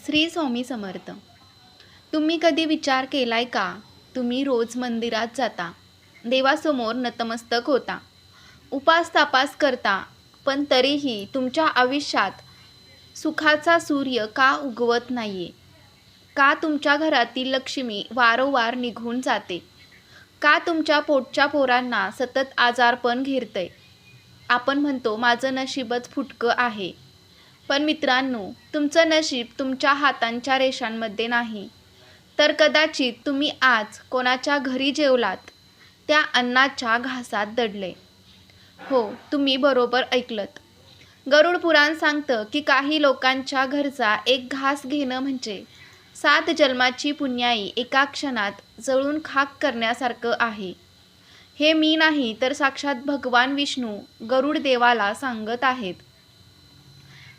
श्री स्वामी समर्थ. तुम्ही कधी विचार केलाय का? तुम्ही रोज मंदिरात जाता, देवासमोर नतमस्तक होता, उपास तापास करता, पण तरीही तुमच्या आयुष्यात सुखाचा सूर्य का उगवत नाहीये? का तुमच्या घरातील लक्ष्मी वारंवार निघून जाते? का तुमच्या पोटच्या पोरांना सतत आजारपण घेरतंय? आपण म्हणतो माझं नशीबच फुटकं आहे. पण मित्रांनो, तुमचं नशीब तुमच्या हातांच्या रेषांमध्ये नाही, तर कदाचित तुम्ही आज कोणाच्या घरी जेवलात, त्या अन्नाच्या घासात दडले. हो, तुम्ही बरोबर ऐकलत. गरुड पुराण सांगतं की काही लोकांच्या घरचा एक घास घेणं म्हणजे 7 जन्माची पुण्याई एका क्षणात जळून खाक करण्यासारखं आहे. हे मी नाही, तर साक्षात भगवान विष्णू गरुड देवाला सांगत आहेत.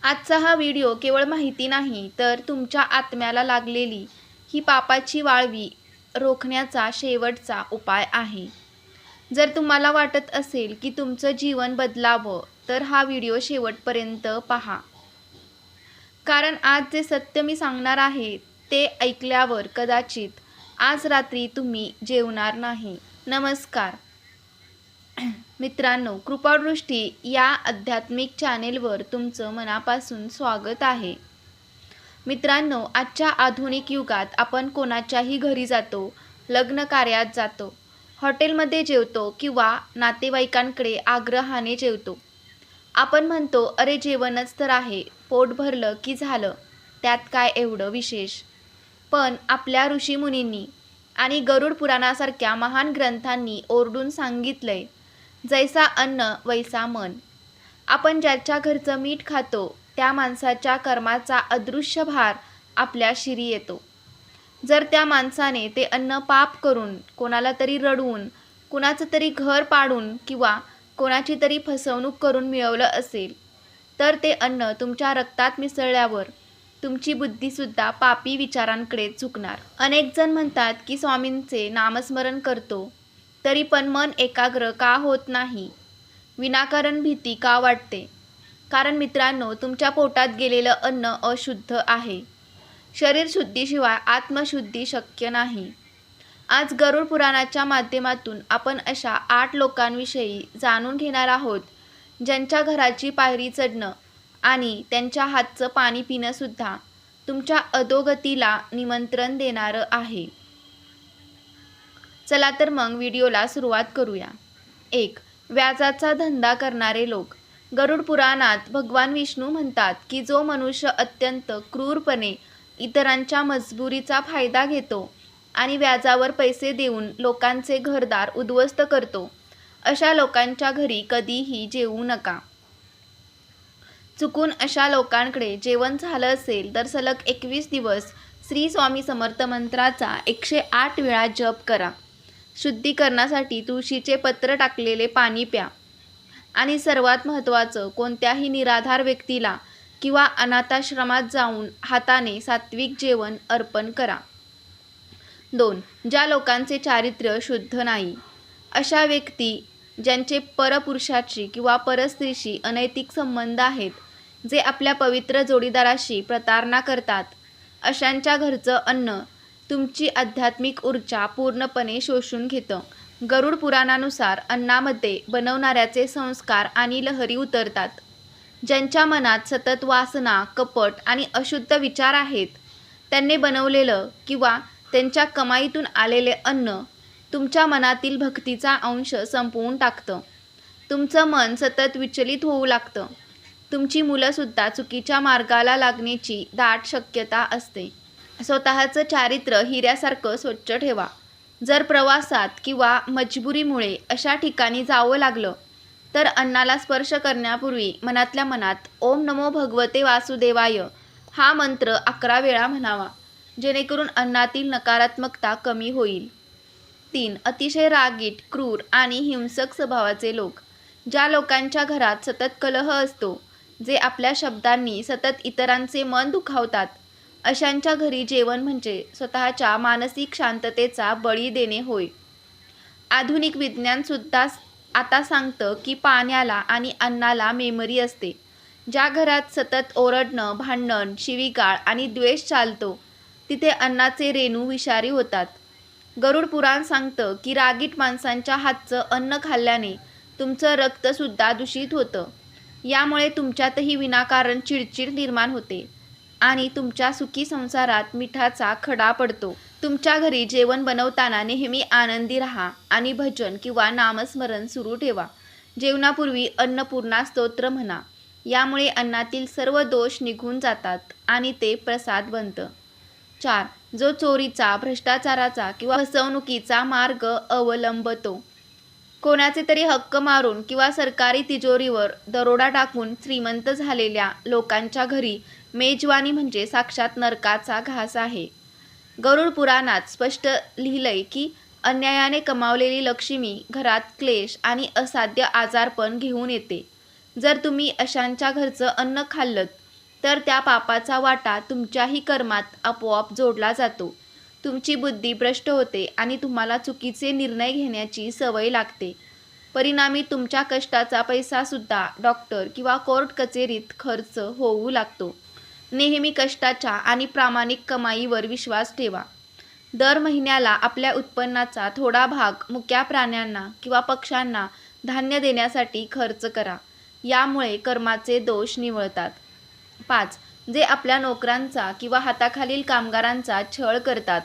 आजचा हा व्हिडिओ केवळ माहिती नाही, तर तुमच्या आत्म्याला लागलेली ही पापाची वाळवी रोखण्याचा शेवटचा उपाय आहे. जर तुम्हाला वाटत असेल की तुमचं जीवन बदलावं, तर हा व्हिडिओ शेवटपर्यंत पहा. कारण आज जे सत्य मी सांगणार आहे ते ऐकल्यावर कदाचित आज रात्री तुम्ही जेवणार नाही. नमस्कार मित्रांनो, कृपादृष्टी या आध्यात्मिक चॅनेलवर तुमचं मनापासून स्वागत आहे. मित्रांनो, आजच्या आधुनिक युगात आपण कोणाच्याही घरी जातो, लग्न कार्यात जातो, हॉटेलमध्ये जेवतो किंवा नातेवाईकांकडे आग्रहाने जेवतो. आपण म्हणतो, अरे जेवणच तर आहे, पोट भरलं की झालं, त्यात काय एवढं विशेष. पण आपल्या ऋषीमुनींनी आणि गरुड पुराणासारख्या महान ग्रंथांनी ओरडून सांगितलंय, जैसा अन्न वैसा मन. आपण ज्याच्या घरचं मीठ खातो, त्या माणसाच्या कर्माचा अदृश्य भार आपल्या शिरी येतो. जर त्या माणसाने ते अन्न पाप करून, कोणाला तरी रडवून, कुणाचं तरी घर पाडून किंवा कोणाची तरी फसवणूक करून मिळवलं असेल, तर ते अन्न तुमच्या रक्तात मिसळल्यावर तुमची बुद्धीसुद्धा पापी विचारांकडे झुकणार. अनेक जण म्हणतात की स्वामींचे नामस्मरण करतो, तरी पण मन एकाग्र का होत नाही? विनाकारण भीती का वाटते? कारण मित्रांनो, तुमच्या पोटात गेलेलं अन्न अशुद्ध आहे. शरीर शुद्धीशिवाय आत्मशुद्धी शक्य नाही. आज गरुड पुराणाच्या माध्यमातून आपण अशा 8 लोकांविषयी जाणून घेणार आहोत, ज्यांच्या घराची पायरी चढणं आणि त्यांच्या हातचं पाणी पिणंसुद्धा तुमच्या अधोगतीला निमंत्रण देणारं आहे. चला तर मग व्हिडिओला सुरुवात करूया. 1. व्याजाचा धंदा करणारे लोक. गरुड पुराणात भगवान विष्णू म्हणतात की जो मनुष्य अत्यंत क्रूरपणे इतरांच्या मजबुरीचा फायदा घेतो आणि व्याजावर पैसे देऊन लोकांचे घरदार उद्ध्वस्त करतो, अशा लोकांच्या घरी कधीही जेवू नका. चुकून अशा लोकांकडे जेवण झालं असेल तर सलग 21 दिवस श्री स्वामी समर्थ मंत्राचा 108 वेळा जप करा. शुद्धीकरणासाठी तुळशीचे पत्र टाकलेले पाणी प्या. आणि सर्वात महत्त्वाचं, कोणत्याही निराधार व्यक्तीला किंवा अनाथाश्रमात जाऊन हाताने सात्विक जेवण अर्पण करा. 2. ज्या लोकांचे चारित्र्य शुद्ध नाही. अशा व्यक्ती ज्यांचे परपुरुषाशी किंवा परस्त्रीशी अनैतिक संबंध आहेत, जे आपल्या पवित्र जोडीदाराशी प्रतारणा करतात, अशांच्या घरचं अन्न तुमची आध्यात्मिक ऊर्जा पूर्णपणे शोषून घेतं. गरुड पुराणानुसार अन्नामध्ये बनवणाऱ्याचे संस्कार आणि लहरी उतरतात. ज्यांच्या मनात सतत वासना, कपट आणि अशुद्ध विचार आहेत, त्यांनी बनवलेलं किंवा त्यांच्या कमाईतून आलेले अन्न तुमच्या मनातील भक्तीचा अंश संपवून टाकतं. तुमचं मन सतत विचलित होऊ लागतं. तुमची मुलंसुद्धा चुकीच्या मार्गाला लागण्याची दाट शक्यता असते. स्वतःचं चारित्र्य हिऱ्यासारखं स्वच्छ ठेवा. जर प्रवासात किंवा मजबुरीमुळे अशा ठिकाणी जावं लागलं, तर अन्नाला स्पर्श करण्यापूर्वी मनातल्या मनात ओम नमो भगवते वासुदेवाय हा मंत्र 11 वेळा म्हणावा, जेणेकरून अन्नातील नकारात्मकता कमी होईल. 3. अतिशय रागीट, क्रूर आणि हिंसक स्वभावाचे लोक. ज्या लोकांच्या घरात सतत कलह असतो, जे आपल्या शब्दांनी सतत इतरांचे मन दुखावतात, अशांच्या घरी जेवण म्हणजे स्वतःच्या मानसिक शांततेचा बळी देणे होय. आधुनिक विज्ञानसुद्धा आता सांगतं की पाण्याला आणि अन्नाला मेमरी असते. ज्या घरात सतत ओरडणं, भांडण, शिवीगाळ आणि द्वेष चालतो, तिथे अन्नाचे रेणू विषारी होतात. गरुड पुराण सांगतं की रागीट माणसांच्या हातचं अन्न खाल्ल्याने तुमचं रक्तसुद्धा दूषित होतं. यामुळे तुमच्यातही विनाकारण चिडचिड निर्माण होते आणि तुमच्या सुखी संसारात मिठाचा खडा पडतो. तुमच्या घरी जेवण बनवताना नेहमी आनंदी राहा आणि भजन किंवा नामस्मरण सुरू ठेवा. जेवणापूर्वी अन्नपूर्णा स्तोत्र म्हणा. यामुळे अन्नातील सर्व दोष निघून जातात आणि ते प्रसाद बनतं. 4. जो चोरीचा, भ्रष्टाचाराचा किंवा फसवणुकीचा मार्ग अवलंबतो. कोणाचे तरी हक्क मारून किंवा सरकारी तिजोरीवर दरोडा टाकून श्रीमंत झालेल्या लोकांच्या घरी मेजवानी म्हणजे साक्षात नरकाचा घास आहे. गरुड पुराणात स्पष्ट लिहिलंय की अन्यायाने कमावलेली लक्ष्मी घरात क्लेश आणि असाध्य आजारपण घेऊन येते. जर तुम्ही अशांच्या घरचं अन्न खाल्लत तर त्या पापाचा वाटा तुमच्याही कर्मात आपोआप जोडला जातो. तुमची बुद्धी भ्रष्ट होते आणि तुम्हाला चुकीचे निर्णय घेण्याची सवय लागते. परिणामी तुमच्या कष्टाचा पैसासुद्धा डॉक्टर किंवा कोर्ट कचेरीत खर्च होऊ लागतो. नेहमी कष्टाच्या आणि प्रामाणिक कमाईवर विश्वास ठेवा. दर महिन्याला आपल्या उत्पन्नाचा थोडा भाग मुक्या प्राण्यांना किंवा पक्ष्यांना धान्य देण्यासाठी खर्च करा. यामुळे कर्माचे दोष निवळतात. 5. जे आपल्या नोकरांचा किंवा हाताखालील कामगारांचा छळ करतात.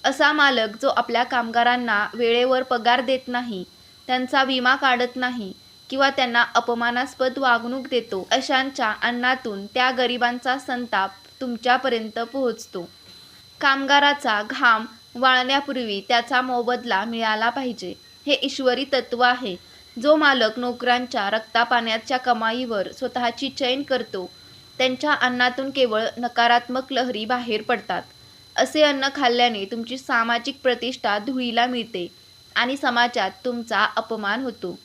असा मालक जो आपल्या कामगारांना वेळेवर पगार देत नाही, त्यांचा विमा काढत नाही किंवा त्यांना अपमानास्पद वागणूक देतो, अशांच्या अन्नातून त्या गरिबांचा संताप तुमच्यापर्यंत पोहोचतो. कामगाराचा घाम वाळण्यापूर्वी त्याचा मोबदला मिळाला पाहिजे, हे ईश्वरी तत्त्व आहे. जो मालक नोकरांच्या रक्तापाण्याच्या कमाईवर स्वतःची चैन करतो, त्यांच्या अन्नातून केवळ नकारात्मक लहरी बाहेर पडतात. असे अन्न खाल्ल्याने तुमची सामाजिक प्रतिष्ठा धुळीला मिळते आणि समाजात तुमचा अपमान होतो.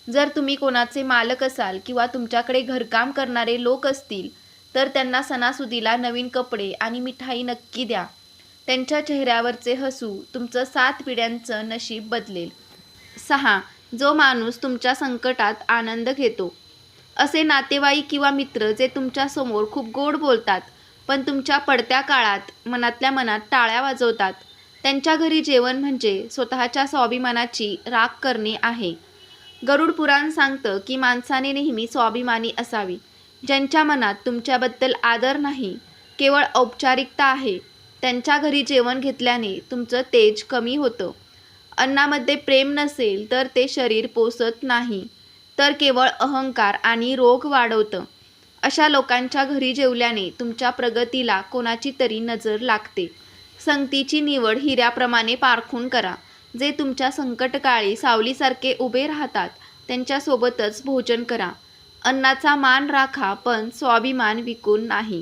जर तुम्ही कोणाचे मालक असाल किंवा तुमच्याकडे घरकाम करणारे लोक असतील तर त्यांना सणासुदीला नवीन कपडे आणि मिठाई नक्की द्या. त्यांच्या चेहऱ्यावरचे हसू तुमचं 7 पिढ्यांचं नशीब बदलेल. 6. जो माणूस तुमच्या संकटात आनंद घेतो. असे नातेवाईक किंवा मित्र जे तुमच्यासमोर खूप गोड बोलतात पण तुमच्या पडत्या काळात मनातल्या मनात टाळ्या वाजवतात, त्यांच्या घरी जेवण म्हणजे स्वतःच्या स्वाभिमानाची राख करणे आहे. गरुड पुराण सांगतं की माणसाने नेहमी स्वाभिमानी असावी. ज्यांच्या मनात तुमच्याबद्दल आदर नाही, केवळ औपचारिकता आहे, त्यांच्या घरी जेवण घेतल्याने तुमचं तेज कमी होतं. अन्नामध्ये प्रेम नसेल तर ते शरीर पोसत नाही, तर केवळ अहंकार आणि रोग वाढवतं. अशा लोकांच्या घरी जेवल्याने तुमच्या प्रगतीला कोणाची तरी नजर लागते. संगतीची निवड हिऱ्याप्रमाणे पारखून करा. जे तुमच्या संकटकाळी सावलीसारखे उभे राहतात त्यांच्यासोबतच भोजन करा. अन्नाचा मान राखा पण स्वाभिमान विकून नाही.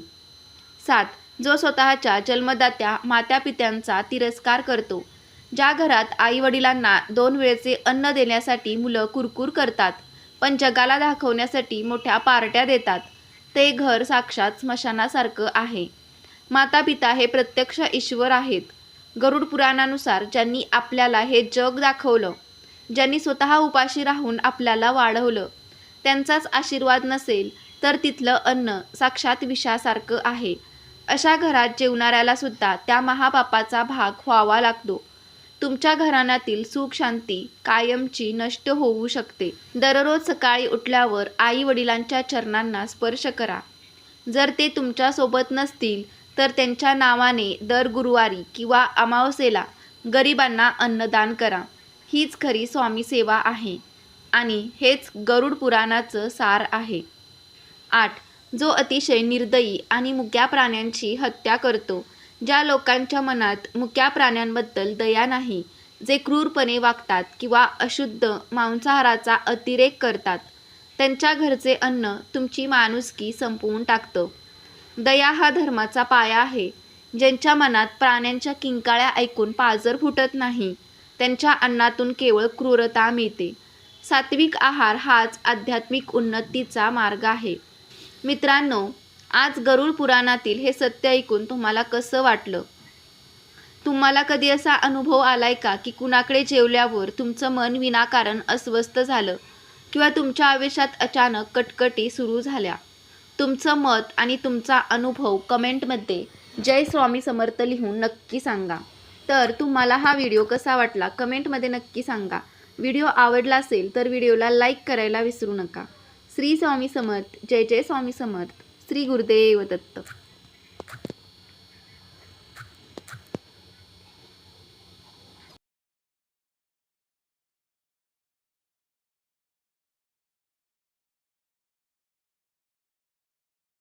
7. जो स्वतःच्या जन्मदात्या मातापित्यांचा तिरस्कार करतो. ज्या घरात आईवडिलांना 2 वेळचे अन्न देण्यासाठी मुलं कुरकुर करतात पण जगाला दाखवण्यासाठी मोठ्या पार्ट्या देतात, ते घर साक्षात स्मशानासारखं आहे. मातापिता हे प्रत्यक्ष ईश्वर आहेत. गरुड पुराणानुसार ज्यांनी आपल्याला हे जग दाखवलं, ज्यांनी स्वतः उपाशी राहून आपल्याला वाढवलं, त्यांचाच आशीर्वाद नसेल तर तिथलं अन्न साक्षात विषासारखं आहे. अशा घरात जेवणाऱ्याला सुद्धा त्या महापापाचा भाग व्हावा लागतो. तुमच्या घराण्यातील सुख शांती कायमची नष्ट होऊ शकते. दररोज सकाळी उठल्यावर आई वडिलांच्या चरणांना स्पर्श करा. जर ते तुमच्यासोबत नसतील तर त्यांच्या नावाने दर गुरुवारी किंवा अमावस्येला गरिबांना अन्नदान करा. हीच खरी स्वामी सेवा आहे आणि हेच गरुड पुराणाचं सार आहे. 8. जो अतिशय निर्दयी आणि मुक्या प्राण्यांची हत्या करतो. ज्या लोकांच्या मनात मुक्या प्राण्यांबद्दल दया नाही, जे क्रूरपणे वागतात किंवा अशुद्ध मांसाहाराचा अतिरेक करतात, त्यांच्या घरचे अन्न तुमची माणुसकी संपवून टाकतं. दया हा धर्माचा पाया आहे. ज्यांच्या मनात प्राण्यांच्या किंकाळ्या ऐकून पाजर फुटत नाही, त्यांच्या अन्नातून केवळ क्रूरता मिळते. सात्विक आहार हाच आध्यात्मिक उन्नतीचा मार्ग आहे. मित्रांनो, आज गरुड पुराणातील हे सत्य ऐकून तुम्हाला कसं वाटलं? तुम्हाला कधी असा अनुभव आलाय का की कुणाकडे जेवल्यावर तुमचं मन विनाकारण अस्वस्थ झालं किंवा तुमच्या आयुष्यात अचानक कटकटी सुरू झाल्या? तुमचं मत आणि तुमचा अनुभव कमेंटमध्ये जय स्वामी समर्थ लिहून नक्की सांगा. तर तुम्हाला हा व्हिडिओ कसा वाटला कमेंटमध्ये नक्की सांगा. व्हिडिओ आवडला असेल तर व्हिडिओला लाईक करायला विसरू नका. श्री स्वामी समर्थ. जय जय स्वामी समर्थ. श्री गुरुदेव दत्त.